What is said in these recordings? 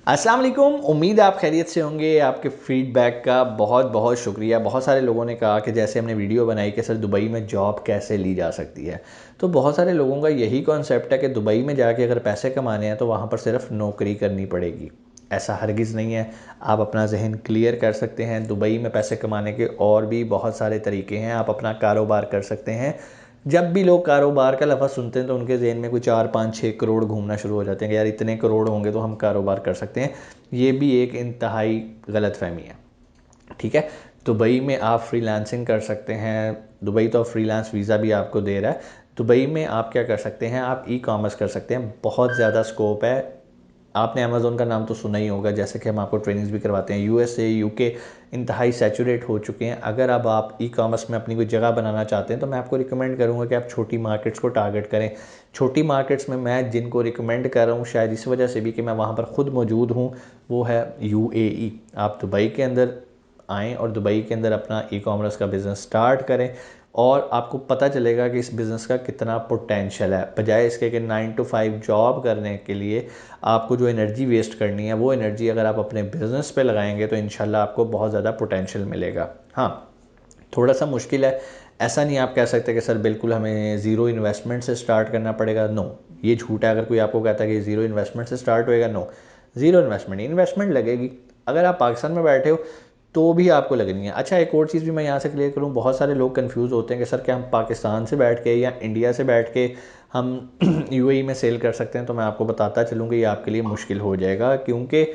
अस्सलाम वालेकुम। उम्मीद है आप खैरियत से होंगे। आपके फ़ीडबैक का बहुत बहुत शुक्रिया। बहुत सारे लोगों ने कहा कि जैसे हमने वीडियो बनाई कि सर दुबई में जॉब कैसे ली जा सकती है। तो बहुत सारे लोगों का यही कॉन्सेप्ट है कि दुबई में जाके अगर पैसे कमाने हैं तो वहाँ पर सिर्फ नौकरी करनी पड़ेगी। ऐसा हरगिज़ नहीं है। आप अपना ज़हन क्लियर कर सकते हैं। दुबई में पैसे कमाने के और भी बहुत सारे तरीके हैं। आप अपना कारोबार कर सकते हैं। जब भी लोग कारोबार का लफ्ज़ सुनते हैं तो उनके ज़हन में कोई 4 5 6 करोड़ घूमना शुरू हो जाते हैं कि यार इतने करोड़ होंगे तो हम कारोबार कर सकते हैं। ये भी एक इंतहाई गलतफ़हमी है। ठीक है। दुबई में आप फ्रीलांसिंग कर सकते हैं। दुबई तो फ्रीलांस वीज़ा भी आपको दे रहा है। दुबई में आप क्या कर सकते हैं, आप ई कॉमर्स कर सकते हैं। बहुत ज़्यादा स्कोप है। आपने अमेज़ोन का नाम तो सुना ही होगा, जैसे कि हम आपको ट्रेनिंग्स भी करवाते हैं। यूएसए यूके इंतहाई सैचुरेट हो चुके हैं। अगर अब आप ई कॉमर्स में अपनी कोई जगह बनाना चाहते हैं तो मैं आपको रिकमेंड करूँगा कि आप छोटी मार्केट्स को टारगेट करें। छोटी मार्केट्स में मैं जिनको रिकमेंड कर रहा हूँ शायद इस वजह से भी कि मैं वहाँ पर ख़ुद मौजूद हूँ, वो है यूएई। आप दुबई के अंदर आएँ और दुबई के अंदर अपना ई कॉमर्स का बिज़नेस स्टार्ट करें और आपको पता चलेगा कि इस बिज़नेस का कितना पोटेंशियल है। बजाय इसके कि 9 to 5 जॉब करने के लिए आपको जो एनर्जी वेस्ट करनी है, वो एनर्जी अगर आप अपने बिज़नेस पे लगाएंगे तो इंशाल्लाह आपको बहुत ज़्यादा पोटेंशियल मिलेगा। हाँ, थोड़ा सा मुश्किल है। ऐसा नहीं आप कह सकते कि सर बिल्कुल हमें ज़ीरो इन्वेस्टमेंट से स्टार्ट करना पड़ेगा। नो, ये झूठ है। अगर कोई आपको कहता है कि ज़ीरो इन्वेस्टमेंट से स्टार्ट होएगा, नो, ज़ीरो इन्वेस्टमेंट लगेगी। अगर आप पाकिस्तान में बैठे हो तो भी आपको लगनी है। अच्छा, एक और चीज़ भी मैं यहाँ से क्लियर करूँ। बहुत सारे लोग कंफ्यूज होते हैं कि सर क्या हम पाकिस्तान से बैठ के या इंडिया से बैठ के हम यूएई में सेल कर सकते हैं। तो मैं आपको बताता चलूँ कि ये आपके लिए मुश्किल हो जाएगा, क्योंकि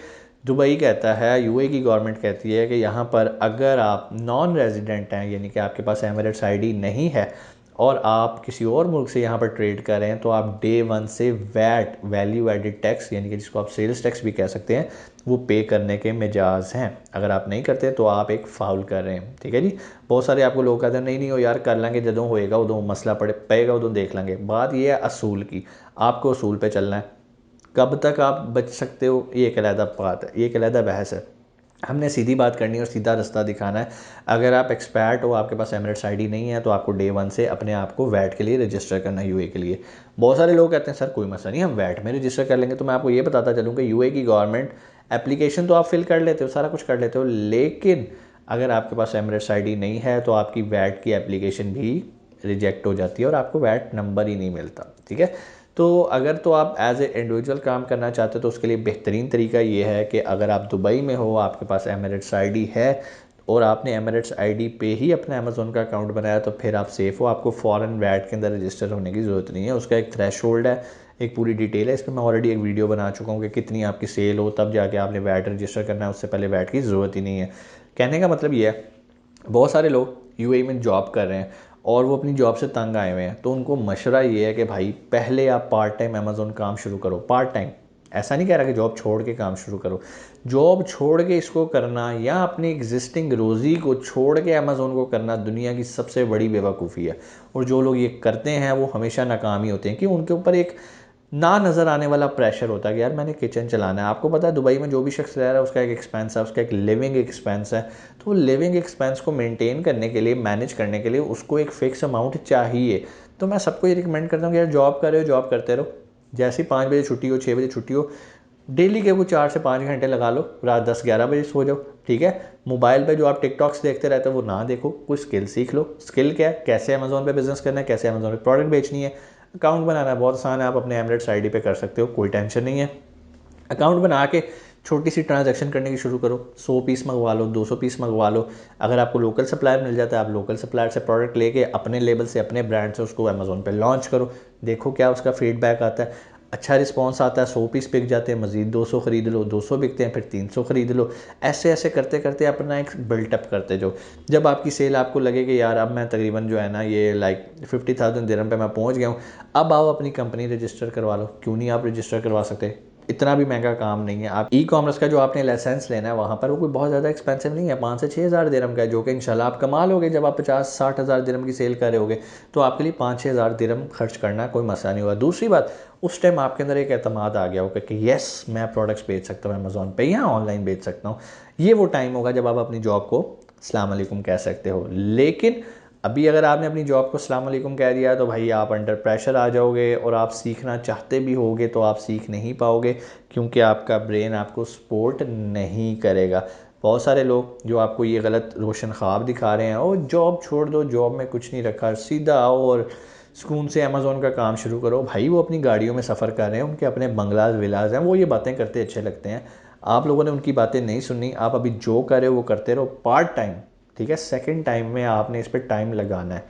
दुबई कहता है, यूएई की गवर्नमेंट कहती है कि यहाँ पर अगर आप नॉन रेजिडेंट हैं, यानी कि आपके पास एमिरेट्स आईडी नहीं है और आप किसी और मुल्क से यहाँ पर ट्रेड कर रहे हैं, तो आप डे वन से वैट, वैल्यू एडिड टैक्स, यानी कि जिसको आप सेल्स टैक्स भी कह सकते हैं, वो पे करने के मिजाज हैं। अगर आप नहीं करते तो आप एक फाउल कर रहे हैं। ठीक है जी। बहुत सारे आपको लोग कहते हैं नहीं नहीं हो यार, कर लेंगे, जदों होएगा उदों मसला पेगा उदों देख लेंगे। बात ये है असूल की। आपको असूल पे चलना है। कब तक आप बच सकते हो, ये एक अलहदा बात है, ये एक अलहदा बहस है। हमने सीधी बात करनी है और सीधा रास्ता दिखाना है। अगर आप एक्सपर्ट हो, आपके पास एमिरेट्स आईडी नहीं है, तो आपको डे वन से अपने आप को वैट के लिए रजिस्टर करना है, यूए के लिए। बहुत सारे लोग कहते हैं सर कोई मसला नहीं, हम वैट में रजिस्टर कर लेंगे। तो मैं आपको ये बताता चलूँ कि यूए की गवर्नमेंट, एप्लीकेशन तो आप फिल कर लेते हो, सारा कुछ कर लेते हो, लेकिन अगर आपके पास एमिरेट्स आईडी नहीं है तो आपकी वैट की एप्लीकेशन भी रिजेक्ट हो जाती है और आपको वैट नंबर ही नहीं मिलता। ठीक है। तो अगर तो आप एज ए इंडिविजुअल काम करना चाहते हो तो उसके लिए बेहतरीन तरीका ये है कि अगर आप दुबई में हो, आपके पास एमिरेट्स आईडी है और आपने एमिरेट्स आईडी पे ही अपना अमेज़ोन का अकाउंट बनाया, तो फिर आप सेफ़ हो। आपको फ़ॉरेन वैट के अंदर रजिस्टर होने की ज़रूरत नहीं है। उसका एक थ्रेशोल्ड है, एक पूरी डिटेल है। इस पर मैं ऑलरेडी एक वीडियो बना चुका हूँ कि कितनी आपकी सेल हो तब जाके आपने वैट रजिस्टर करना है, उससे पहले वैट की ज़रूरत ही नहीं है। कहने का मतलब ये है, बहुत सारे लोग यूएई में जॉब कर रहे हैं और वो अपनी जॉब से तंग आए हुए हैं, तो उनको मशवरा ये है कि भाई पहले आप पार्ट टाइम अमेज़ोन काम शुरू करो। पार्ट टाइम, ऐसा नहीं कह रहा कि जॉब छोड़ के काम शुरू करो। जॉब छोड़ के इसको करना या अपनी एग्जिस्टिंग रोज़ी को छोड़ के अमेज़ोन को करना दुनिया की सबसे बड़ी बेवकूफ़ी है। और जो लोग ये करते हैं वो हमेशा नाकाम ही होते हैं, कि उनके ऊपर एक ना नज़र आने वाला प्रेशर होता है कि यार मैंने किचन चलाना है। आपको पता है दुबई में जो भी शख्स रह रहा है उसका एक एक्सपेंस है, उसका एक लिविंग एक्सपेंस है। तो वो लिविंग एक्सपेंस को मेंटेन करने के लिए, मैनेज करने के लिए उसको एक फ़िक्स अमाउंट चाहिए। तो मैं सबको ये रिकमेंड करता हूँ कि यार जॉब कर रहे हो, जॉब करते रहो। जैसे 5 बजे छुट्टी हो, 6 बजे छुट्टी हो, डेली के वो 4 से 5 घंटे लगा लो, रात 10 11 बजे सो जाओ। ठीक है। मोबाइल पे जो आप टिकटॉक्स देखते रहते हो वो ना देखो, कोई स्किल सीख लो। स्किल क्या है, कैसे अमेज़ोन पे बिज़नेस करना है, कैसे अमेज़ोन पे प्रोडक्ट बेचनी है। अकाउंट बनाना है बहुत आसान है, आप अपने एमिरेट्स आईडी पे कर सकते हो, कोई टेंशन नहीं है। अकाउंट बना के छोटी सी ट्रांजैक्शन करने की शुरू करो। 100 पीस मंगवा लो, 200 पीस मंगवा लो। अगर आपको लोकल सप्लायर मिल जाता है, आप लोकल सप्लायर से प्रोडक्ट लेके अपने लेबल से, अपने ब्रांड से उसको अमेज़ोन पे लॉन्च करो। देखो क्या उसका फीडबैक आता है। अच्छा रिस्पांस आता है, 100 पीस बिक जाते हैं, मज़ीद 200 ख़रीद लो, 200 बिकते हैं, फिर 300 ख़रीद लो। ऐसे ऐसे करते करते अपना एक बिल्टअप करते जाओ। जब आपकी सेल आपको लगे कि यार अब मैं तकरीबन जो है ना ये लाइक 50,000 दिरहम पे मैं पहुंच गया हूँ, अब आओ अपनी कंपनी रजिस्टर करवा लो। क्यों नहीं आप रजिस्टर करवा सकते? इतना भी महंगा काम नहीं है। आप ई कॉमर्स का जो आपने लाइसेंस लेना है वहाँ पर, वो कोई बहुत ज़्यादा एक्सपेंसिव नहीं है, 5 से 6 हज़ार दिरहम का है, जो कि इंशाल्लाह आप कमा लोगे। जब आप 50 60 हज़ार दिरहम की सेल कर रहे होगे तो आपके लिए 5 6 हज़ार दिरहम खर्च करना कोई मसला नहीं होगा। दूसरी बात, उस टाइम आपके अंदर एक एतमाद आ गया होगा कि येस मैं प्रोडक्ट्स बेच सकता हूँ अमेज़ोन पे या ऑनलाइन बेच सकता हूँ। ये वो टाइम होगा जब आप अपनी जॉब को अस्सलाम वालेकुम कह सकते हो। लेकिन अभी अगर आपने अपनी जॉब को अस्सलाम वालेकुम कह दिया तो भाई आप अंडर प्रेशर आ जाओगे, और आप सीखना चाहते भी होगे तो आप सीख नहीं पाओगे, क्योंकि आपका ब्रेन आपको सपोर्ट नहीं करेगा। बहुत सारे लोग जो आपको ये गलत रोशन ख्वाब दिखा रहे हैं, ओ जॉब छोड़ दो, जॉब में कुछ नहीं रखा, सीधा आओ और सुकून से अमेज़ोन का काम शुरू करो। भाई वो अपनी गाड़ियों में सफ़र कर रहे हैं, उनके अपने बंगलाज विलाज हैं, वो ये बातें करते अच्छे लगते हैं। आप लोगों ने उनकी बातें नहीं सुननी। आप अभी जो कर रहे हो वो करते रहो पार्ट टाइम, ठीक है। सेकंड टाइम में आपने इस पर टाइम लगाना है,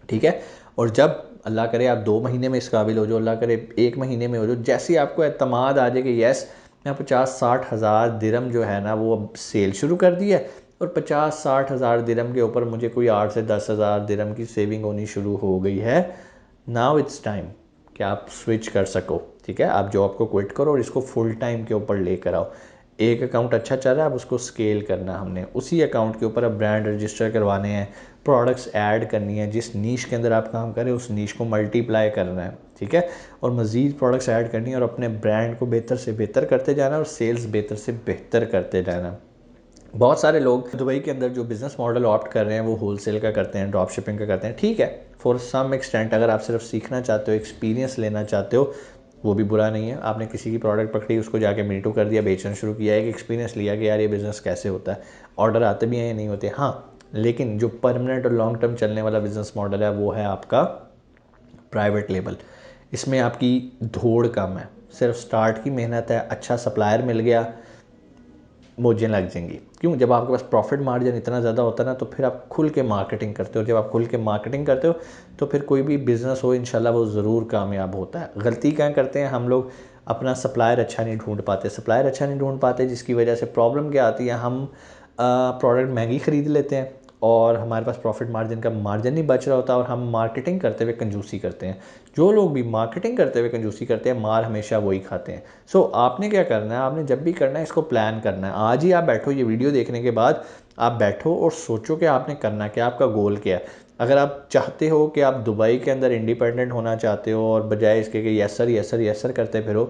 ठीक है। और जब अल्लाह करे आप 2 महीने में इस काबिल हो जाओ, अल्लाह करे 1 महीने में हो जाओ, जैसे ही आपको एतमाद आ जाए कि यस मैं 50-60 हज़ार दिरम जो है ना वो अब सेल शुरू कर दी है, और 50-60 हज़ार दिरम के ऊपर मुझे कोई 8 से 10 हज़ार दिरम की सेविंग होनी शुरू हो गई है, नाउ इट्स टाइम कि आप स्विच कर सको, ठीक है। आप जॉब को क्विट करो और इसको फुल टाइम के ऊपर लेकर आओ। एक अकाउंट अच्छा चल रहा है, अब उसको स्केल करना हमने, उसी अकाउंट के ऊपर अब ब्रांड रजिस्टर करवाने हैं, प्रोडक्ट्स ऐड करनी है, जिस नीश के अंदर आप काम करें उस नीश को मल्टीप्लाई करना है, ठीक है। और मज़ीद प्रोडक्ट्स ऐड करनी है और अपने ब्रांड को बेहतर से बेहतर करते जाना और सेल्स बेहतर से बेहतर करते जाना। बहुत सारे लोग दुबई के अंदर जो बिज़नेस मॉडल ऑप्ट कर रहे हैं वो होलसेल का करते हैं, ड्रॉप शिपिंग का करते हैं, ठीक है। फॉर सम एक्सटेंट अगर आप सिर्फ सीखना चाहते हो, एक्सपीरियंस लेना चाहते हो, वो भी बुरा नहीं है। आपने किसी की प्रोडक्ट पकड़ी, उसको जाके मीटू कर दिया, बेचना शुरू किया, एक एक्सपीरियंस लिया कि यार ये बिज़नेस कैसे होता है, ऑर्डर आते भी हैं या नहीं होते, हाँ। लेकिन जो परमानेंट और लॉन्ग टर्म चलने वाला बिज़नेस मॉडल है वो है आपका प्राइवेट लेबल। इसमें आपकी धोड़ कम है, सिर्फ स्टार्ट की मेहनत है, अच्छा सप्लायर मिल गया, मौजें लग जाएंगी। क्यों? जब आपके पास प्रॉफिट मार्जिन इतना ज़्यादा होता है ना, तो फिर आप खुल के मार्केटिंग करते हो। जब आप खुल के मार्केटिंग करते हो तो फिर कोई भी बिज़नेस हो इंशाल्लाह वो ज़रूर कामयाब होता है। गलती क्या करते हैं हम लोग, अपना सप्लायर अच्छा नहीं ढूंढ पाते, सप्लायर अच्छा नहीं ढूंढ पाते, जिसकी वजह से प्रॉब्लम क्या आती है, हम प्रोडक्ट महंगी ख़रीद लेते हैं और हमारे पास प्रॉफिट मार्जिन का मार्जिन नहीं बच रहा होता, और हम मार्केटिंग करते हुए कंजूसी करते हैं। जो लोग भी मार्केटिंग करते हुए कंजूसी करते हैं, मार हमेशा वही खाते हैं। सो आपने क्या करना है, आपने जब भी करना है इसको प्लान करना है। आज ही आप बैठो, ये वीडियो देखने के बाद आप बैठो और सोचो कि आपने करना क्या, आपका गोल क्या है। अगर आप चाहते हो कि आप दुबई के अंदर इंडिपेंडेंट होना चाहते हो, और बजाय इसके कि yes sir yes sir yes sir करते फिरो,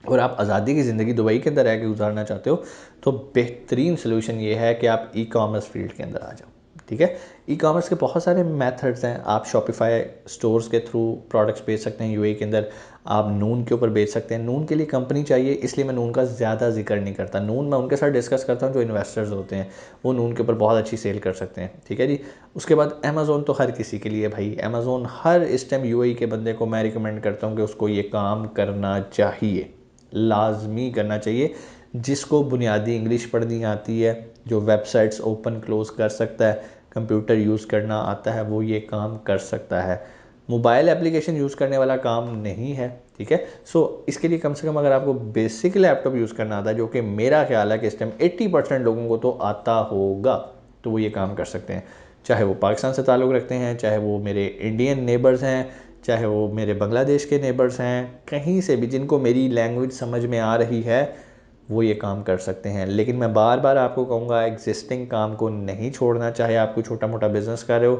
और आप आज़ादी की ज़िंदगी दुबई के अंदर रह के गुजारना चाहते हो, तो बेहतरीन सोल्यूशन ये है कि आप ई कॉमर्स फील्ड के अंदर आ जाओ, ठीक है। ई कॉमर्स के बहुत सारे मेथड्स हैं। आप शॉपिफाई स्टोर्स के थ्रू प्रोडक्ट्स बेच सकते हैं यूएई के अंदर। आप नून के ऊपर बेच सकते हैं। नून के लिए कंपनी चाहिए, इसलिए मैं नून का ज़्यादा जिक्र नहीं करता। नून मैं उनके साथ डिस्कस करता हूँ जो इन्वेस्टर्स होते हैं, वो नून के ऊपर बहुत अच्छी सेल कर सकते हैं, ठीक है जी। उसके बाद अमेज़ोन तो हर किसी के लिए भाई, अमेज़ोन हर इस टाइम यूएई के बंदे को मैं रिकमेंड करता हूँ कि उसको ये काम करना चाहिए, लाजमी करना चाहिए। जिसको बुनियादी इंग्लिश पढ़नी आती है, जो वेबसाइट्स ओपन क्लोज कर सकता है, कंप्यूटर यूज़ करना आता है, वो ये काम कर सकता है। मोबाइल एप्लीकेशन यूज़ करने वाला काम नहीं है, ठीक है। सो इसके लिए कम से कम अगर आपको बेसिक लैपटॉप यूज़ करना आता है, जो कि मेरा ख्याल है कि इस टाइम 80% लोगों को तो आता होगा, तो वो ये काम कर सकते हैं। चाहे वो पाकिस्तान से ताल्लुक़ रखते हैं, चाहे वो मेरे इंडियन नेबर्स हैं, चाहे वो मेरे बांग्लादेश के नेबर्स हैं, कहीं से भी जिनको मेरी लैंग्वेज समझ में आ रही है वो ये काम कर सकते हैं। लेकिन मैं बार बार आपको कहूँगा, एग्जिस्टिंग काम को नहीं छोड़ना। चाहे आप कोई छोटा मोटा बिजनेस कर रहे हो,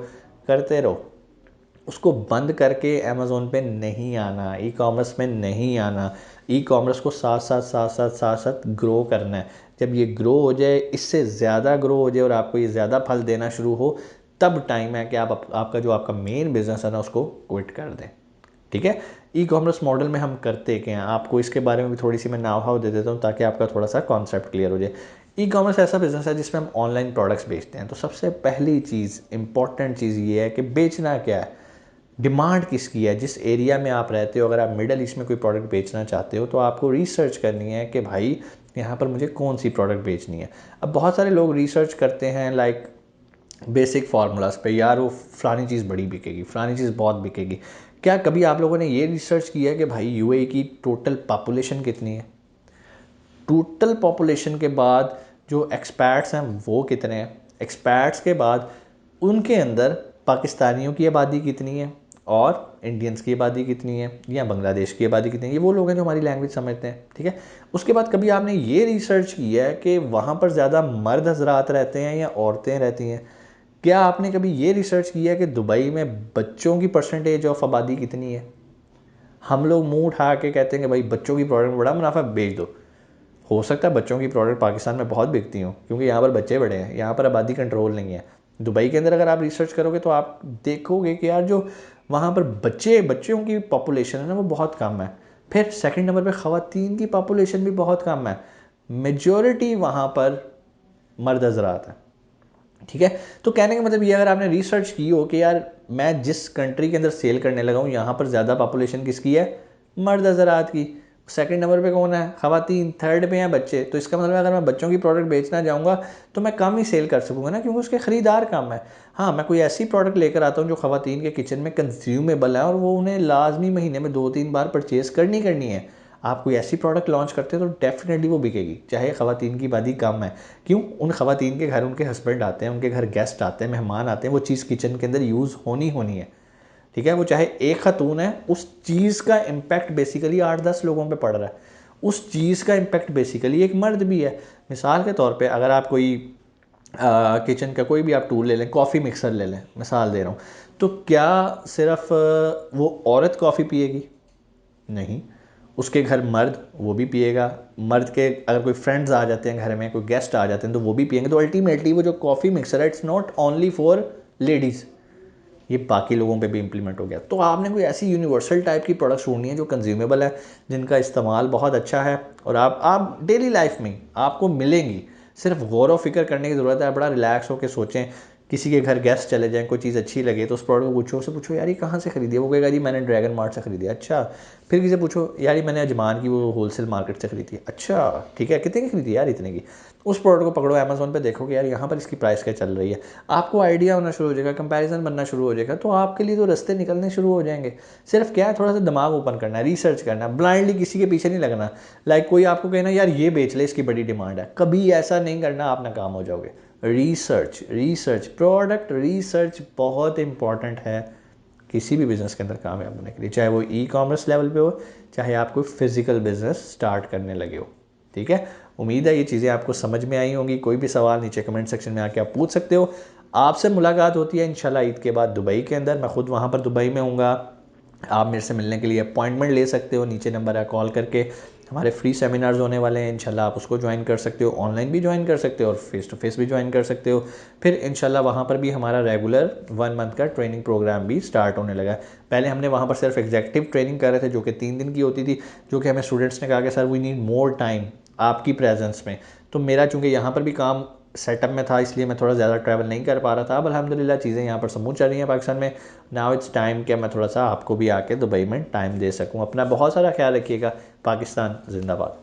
करते रहो, उसको बंद करके अमेज़ोन पे नहीं आना, ई कॉमर्स में नहीं आना। ई कॉमर्स को साथ साथ साथ साथ साथ साथ ग्रो करना है। जब ये ग्रो हो जाए, इससे ज़्यादा ग्रो हो जाए और आपको ये ज़्यादा फल देना शुरू हो, तब टाइम है कि आप आपका जो आपका मेन बिजनेस है ना उसको क्विट कर दें, ठीक है। ई कॉमर्स मॉडल में हम करते क्या हैं, आपको इसके बारे में भी थोड़ी सी मैं नाव हाव दे देता हूँ ताकि आपका थोड़ा सा कॉन्सेप्ट क्लियर हो जाए। ई कॉमर्स ऐसा बिजनेस है जिसमें हम ऑनलाइन प्रोडक्ट्स बेचते हैं। तो सबसे पहली चीज़, इंपॉर्टेंट चीज़ ये है कि बेचना क्या है, डिमांड किसकी है, जिस एरिया में आप रहते हो। अगर आप मिडल ईस्ट में कोई प्रोडक्ट बेचना चाहते हो तो आपको रिसर्च करनी है कि भाई यहाँ पर मुझे कौन सी प्रोडक्ट बेचनी है। अब बहुत सारे लोग रिसर्च करते हैं लाइक बेसिक फार्मूलाज पे, यार वो फ़लानी चीज़ बड़ी बिकेगी, फ़लानी चीज़ बहुत बिकेगी। क्या कभी आप लोगों ने ये रिसर्च किया है कि भाई यूएई की टोटल पॉपुलेशन कितनी है, टोटल पॉपुलेशन के बाद जो एक्सपैट्स हैं वो कितने हैं, एक्सपैट्स के बाद उनके अंदर पाकिस्तानियों की आबादी कितनी है, और इंडियंस की आबादी कितनी है, या बांग्लादेश की आबादी कितनी है। ये वो लोग हैं जो हमारी लैंग्वेज समझते हैं, ठीक है। उसके बाद कभी आपने ये रिसर्च किया है कि वहाँ पर ज़्यादा मर्द हजरात रहते हैं या औरतें रहती हैं। क्या आपने कभी ये रिसर्च किया कि दुबई में बच्चों की परसेंटेज ऑफ आबादी कितनी है। हम लोग मुंह उठा के कहते हैं कि भाई बच्चों की प्रोडक्ट में बड़ा मुनाफा, बेच दो। हो सकता है बच्चों की प्रोडक्ट पाकिस्तान में बहुत बिकती हो, क्योंकि यहाँ पर बच्चे बड़े हैं, यहाँ पर आबादी कंट्रोल नहीं है। दुबई के अंदर अगर आप रिसर्च करोगे तो आप देखोगे कि यार जो वहाँ पर बच्चों की पॉपुलेशन है ना वो बहुत कम है। फिर सेकंड नंबर पे ख़वातीन की पॉपुलेशन भी बहुत कम है, मेजॉरिटी वहाँ पर मर्द हज़रात हैं। ठीक है, तो कहने का मतलब ये, अगर आपने रिसर्च की हो कि यार मैं जिस कंट्री के अंदर सेल करने लगा हूँ यहाँ पर ज़्यादा पॉपुलेशन किसकी है, मर्द हज़रात की, सेकंड नंबर पे कौन है, ख़वातीन, थर्ड पे हैं बच्चे। तो इसका मतलब अगर मैं बच्चों की प्रोडक्ट बेचना जाऊँगा तो मैं कम ही सेल कर सकूँगा ना, क्योंकि उसके ख़रीदार कम है। हाँ, मैं कोई ऐसी प्रोडक्ट लेकर आता हूँ जो ख़वातीन के किचन में कंज्यूमेबल है और वो उन्हें लाजमी महीने में 2-3 बार परचेज़ करनी है। आप कोई ऐसी प्रोडक्ट लॉन्च करते हो तो डेफिनेटली वो बिकेगी, चाहे ख़वातीन की आबादी कम है। क्यों? उन ख़वातीन के घर उनके हस्बैंड आते हैं, उनके घर गेस्ट आते हैं, मेहमान आते हैं, वो चीज़ किचन के अंदर यूज़ होनी है। ठीक है, वो चाहे एक खातून है, उस चीज़ का इम्पैक्ट बेसिकली 8-10 लोगों पे पड़ रहा है। उस चीज़ का इम्पैक्ट बेसिकली एक मर्द भी है। मिसाल के तौर पे अगर आप कोई किचन का कोई भी आप टूल ले लें, कॉफ़ी मिक्सर ले लें, मिसाल दे रहा हूँ, तो क्या सिर्फ वो औरत कॉफ़ी पिएगी? नहीं, उसके घर मर्द, वो भी पिएगा। मर्द के अगर कोई फ्रेंड्स आ जाते हैं घर में, कोई गेस्ट आ जाते हैं तो वो भी पिएंगे। तो अल्टीमेटली वो जो कॉफ़ी मिक्सर है, it's not only for ladies, ये बाकी लोगों पे भी इम्प्लीमेंट हो गया। तो आपने कोई ऐसी यूनिवर्सल टाइप की प्रोडक्ट्स ढूंढनी है जो कंज्यूमेबल है, जिनका इस्तेमाल बहुत अच्छा है और आप डेली लाइफ में आपको मिलेंगी। सिर्फ गौर व फिक्र करने की ज़रूरत है, बड़ा रिलैक्स होकर सोचें। किसी के घर गेस्ट चले जाएं, कोई चीज़ अच्छी लगे तो उस प्रोडक्ट को पूछो, उससे पूछो यार ये कहाँ से खरीदी है, वो कहेगा जी मैंने ड्रैगन मार्ट से खरीदी है। अच्छा, फिर किसी से पूछो यार ये मैंने अजमान की वो होलसेल मार्केट से खरीदी है। अच्छा ठीक है, कितने की खरीदी यार, इतने की। उस प्रोडक्ट को पकड़ो, अमेज़ोन पे देखो कि यार यहाँ पर इसकी प्राइस क्या चल रही है, आपको आइडिया होना शुरू हो जाएगा, कंपैरिजन बनना शुरू हो जाएगा। तो आपके लिए तो रास्ते निकलने शुरू हो जाएंगे। सिर्फ क्या है, थोड़ा सा दिमाग ओपन करना है, रिसर्च करना है, ब्लाइंडली किसी के पीछे नहीं लगना। लाइक कोई आपको कहना यार ये बेच ले, इसकी बड़ी डिमांड है, कभी ऐसा नहीं करना, आप नाकाम हो जाओगे। रिसर्च प्रोडक्ट रिसर्च बहुत इंपॉर्टेंट है किसी भी बिज़नेस के अंदर कामयाब होने के लिए, चाहे वो ई कॉमर्स लेवल पे हो, चाहे आप कोई फिजिकल बिजनेस स्टार्ट करने लगे हो। ठीक है, उम्मीद है ये चीज़ें आपको समझ में आई होंगी। कोई भी सवाल नीचे कमेंट सेक्शन में आके आप पूछ सकते हो। आपसे मुलाकात होती है इंशाल्लाह ईद के बाद दुबई के अंदर। मैं खुद वहाँ पर दुबई में हूँगा। आप मेरे से मिलने के लिए अपॉइंटमेंट ले सकते हो, नीचे नंबर है, कॉल करके। हमारे फ्री सेमिनार्स होने वाले हैं, इंशाल्लाह आप उसको ज्वाइन कर सकते हो, ऑनलाइन भी ज्वाइन कर सकते हो और फेस टू फेस भी ज्वाइन कर सकते हो। फिर इंशाल्लाह वहाँ पर भी हमारा रेगुलर 1 मंथ का ट्रेनिंग प्रोग्राम भी स्टार्ट होने लगा है। पहले हमने वहाँ पर सिर्फ एग्जेक्टिव ट्रेनिंग कर रहे थे जो कि 3 दिन की होती थी, जो कि हमें स्टूडेंट्स ने कहा कि sir we need more time आपकी प्रेजेंस में। तो मेरा चूँकि यहाँ पर भी काम सेटअप में था, इसलिए मैं थोड़ा ज़्यादा ट्रैवल नहीं कर पा रहा था। अब अल्हम्दुलिल्लाह चीज़ें यहाँ पर स्मूथ चल रही हैं पाकिस्तान में। नाउ इट्स टाइम कि मैं थोड़ा सा आपको भी आके दुबई में टाइम दे सकूँ। अपना बहुत सारा ख्याल रखिएगा। पाकिस्तान जिंदाबाद।